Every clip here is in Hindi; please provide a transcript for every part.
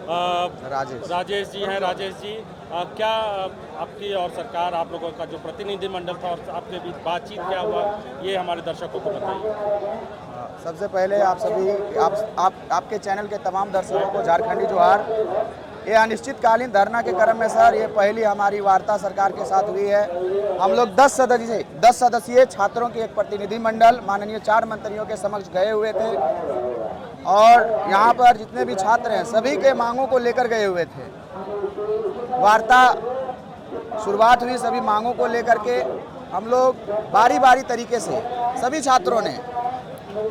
राजेश जी हैं। राजेश जी, क्या आपकी और सरकार, आप लोगों का जो प्रतिनिधिमंडल था और आपके बीच बातचीत क्या हुआ, ये हमारे दर्शकों को बताइए। सबसे पहले आप सभी आपके चैनल के तमाम दर्शकों को झारखंडी जोहार। ये अनिश्चितकालीन धरना के क्रम में सर, ये पहली हमारी वार्ता सरकार के साथ हुई है। हम लोग 10 सदस्यीय छात्रों के एक प्रतिनिधिमंडल माननीय 4 मंत्रियों के समक्ष गए हुए थे और यहाँ पर जितने भी छात्र हैं सभी के मांगों को लेकर गए हुए थे। वार्ता शुरुआत हुई सभी मांगों को लेकर के। हम लोग बारी बारी तरीके से सभी छात्रों ने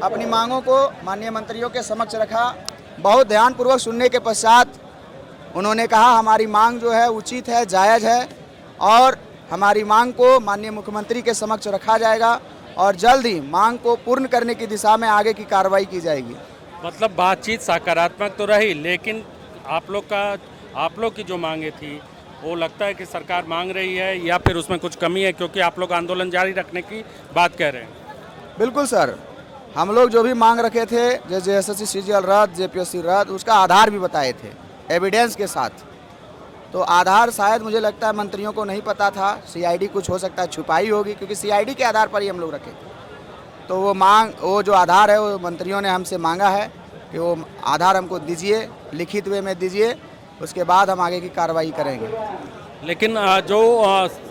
अपनी मांगों को माननीय मंत्रियों के समक्ष रखा। बहुत ध्यानपूर्वक सुनने के पश्चात उन्होंने कहा हमारी मांग जो है उचित है, जायज़ है और हमारी मांग को माननीय मुख्यमंत्री के समक्ष रखा जाएगा और जल्द ही मांग को पूर्ण करने की दिशा में आगे की कार्रवाई की जाएगी। मतलब बातचीत सकारात्मक तो रही, लेकिन आप लोग की जो मांगे थी वो लगता है कि सरकार मांग रही है या फिर उसमें कुछ कमी है, क्योंकि आप लोग आंदोलन जारी रखने की बात कह रहे हैं। बिल्कुल सर, हम लोग जो भी मांग रखे थे जैसे SSC CGL रद्द, JPSC रद्द, उसका आधार भी बताए थे एविडेंस के साथ। तो आधार शायद मुझे लगता है मंत्रियों को नहीं पता था, CID कुछ हो सकता है छुपाई होगी, क्योंकि CID के आधार पर ही हम लोग रखे थे। तो वो जो आधार है वो मंत्रियों ने हमसे मांगा है कि वो आधार हमको दीजिए, लिखित वे में दीजिए, उसके बाद हम आगे की कार्रवाई करेंगे। लेकिन जो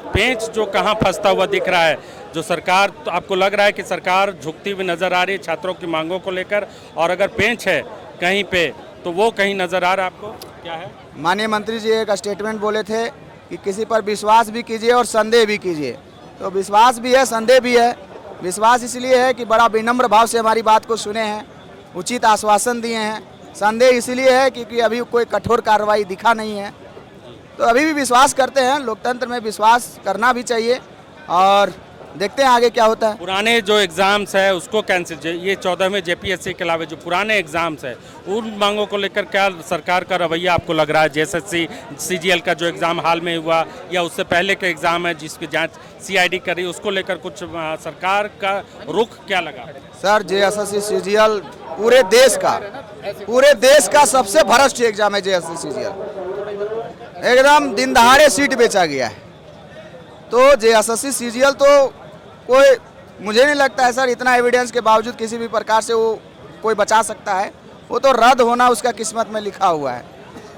पेंच जो कहाँ फंसता हुआ दिख रहा है, जो सरकार, तो आपको लग रहा है कि सरकार झुकती हुई नज़र आ रही है छात्रों की मांगों को लेकर, और अगर पेंच है कहीं पे तो वो कहीं नज़र आ रहा है आपको, क्या है? माननीय मंत्री जी एक स्टेटमेंट बोले थे कि किसी पर विश्वास भी कीजिए और संदेह भी कीजिए। तो विश्वास भी है, संदेह भी है। विश्वास इसलिए है कि बड़ा विनम्र भाव से हमारी बात को सुने हैं, उचित आश्वासन दिए हैं। संदेह इसलिए है क्योंकि अभी कोई कठोर कार्रवाई दिखा नहीं है। तो अभी भी विश्वास करते हैं, लोकतंत्र में विश्वास करना भी चाहिए और देखते हैं आगे क्या होता है। पुराने जो एग्ज़ाम्स है उसको कैंसिल, ये 14वें JPSC के अलावा जो पुराने एग्ज़ाम्स है उन मांगों को लेकर क्या सरकार का रवैया आपको लग रहा है? JSSC CGL का जो एग्ज़ाम हाल में हुआ या उससे पहले का एग्ज़ाम है जिसकी जांच CID कर रही, उसको लेकर कुछ सरकार का रुख क्या लगा? सर, JSSC CGL पूरे देश का सबसे भ्रष्ट एग्जाम है। JSSC CGL एकदम दिन दहाड़े सीट बेचा गया है। तो JSSC CGL तो कोई, मुझे नहीं लगता है सर इतना एविडेंस के बावजूद किसी भी प्रकार से वो कोई बचा सकता है। वो तो रद्द होना उसका किस्मत में लिखा हुआ है।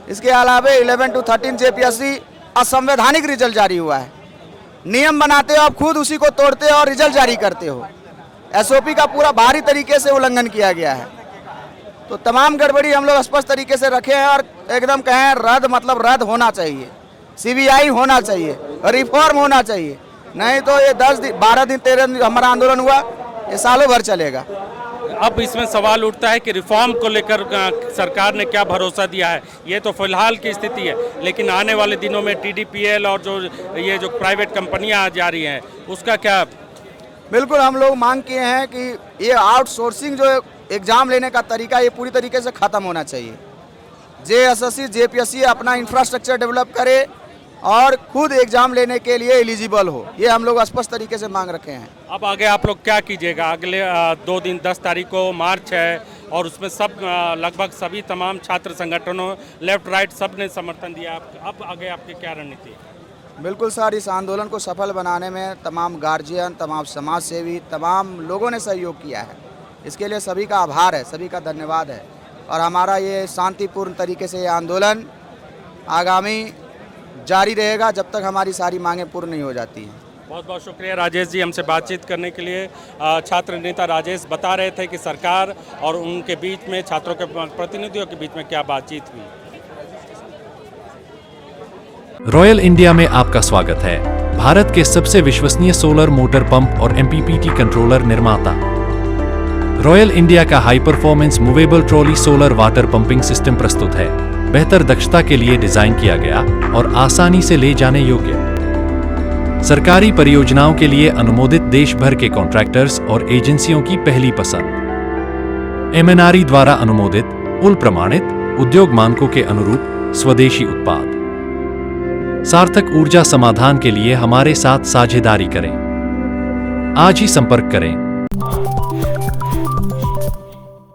इसके अलावा 11 to 13 JPSC असंवैधानिक रिजल्ट जारी हुआ है। नियम बनाते हो आप खुद, उसी को तोड़ते हो और रिजल्ट जारी करते हो। SOP का पूरा भारी तरीके से उल्लंघन किया गया है। तो तमाम गड़बड़ी हम लोग स्पष्ट तरीके से रखे हैं और एकदम कहें रद्द मतलब रद्द होना चाहिए, CBI होना चाहिए, रिफॉर्म होना चाहिए। नहीं तो ये 10 दिन 12 दिन 13 दिन हमारा आंदोलन हुआ, ये सालों भर चलेगा। अब इसमें सवाल उठता है कि रिफॉर्म को लेकर सरकार ने क्या भरोसा दिया है। ये तो फिलहाल की स्थिति है, लेकिन आने वाले दिनों में TDPL और ये जो प्राइवेट कंपनियां आ जा रही हैं उसका क्या? बिल्कुल, हम लोग मांग किए हैं कि ये आउटसोर्सिंग जो एग्ज़ाम लेने का तरीका ये पूरी तरीके से ख़त्म होना चाहिए। JSSC JPSC अपना इंफ्रास्ट्रक्चर डेवलप करे और खुद एग्ज़ाम लेने के लिए एलिजिबल हो, ये हम लोग स्पष्ट तरीके से मांग रखे हैं। अब आगे आप लोग क्या कीजिएगा? अगले 2 दिन 10 तारीख को मार्च है और उसमें सब लगभग सभी तमाम छात्र संगठनों लेफ्ट राइट सब ने समर्थन दिया। अब आगे आपकी क्या रणनीति है? बिल्कुल सर, इस आंदोलन को सफल बनाने में तमाम गार्जियन, तमाम समाज सेवी, तमाम लोगों ने सहयोग किया है। इसके लिए सभी का आभार है, सभी का धन्यवाद है। और हमारा ये शांतिपूर्ण तरीके से ये आंदोलन आगामी जारी रहेगा जब तक हमारी सारी मांगें पूर्ण नहीं हो जाती हैं। बहुत बहुत शुक्रिया राजेश जी, हमसे बातचीत करने के लिए। छात्र नेता राजेश बता रहे थे कि सरकार और उनके बीच में, छात्रों के प्रतिनिधियों के बीच में क्या बातचीत हुई। रॉयल इंडिया में आपका स्वागत है। भारत के सबसे विश्वसनीय सोलर मोटर पंप और MPPT कंट्रोलर निर्माता। रॉयल इंडिया का high performance movable trolley solar water pumping system प्रस्तुत है। बेहतर दक्षता के लिए डिजाइन किया गया और आसानी से ले जाने योग्य। सरकारी परियोजनाओं के लिए अनुमोदित देश भर के कॉन्ट्रैक्टर्स और एजेंसियों की पहली पसंद। MNRE द्वारा अनुमोदित, उल प्रमाणित, उद्योग मानकों के अनुरूप स्वदेशी उत्पाद। सार्थक ऊर्जा समाधान के लिए हमारे साथ साझेदारी करें। आज ही संपर्क करें।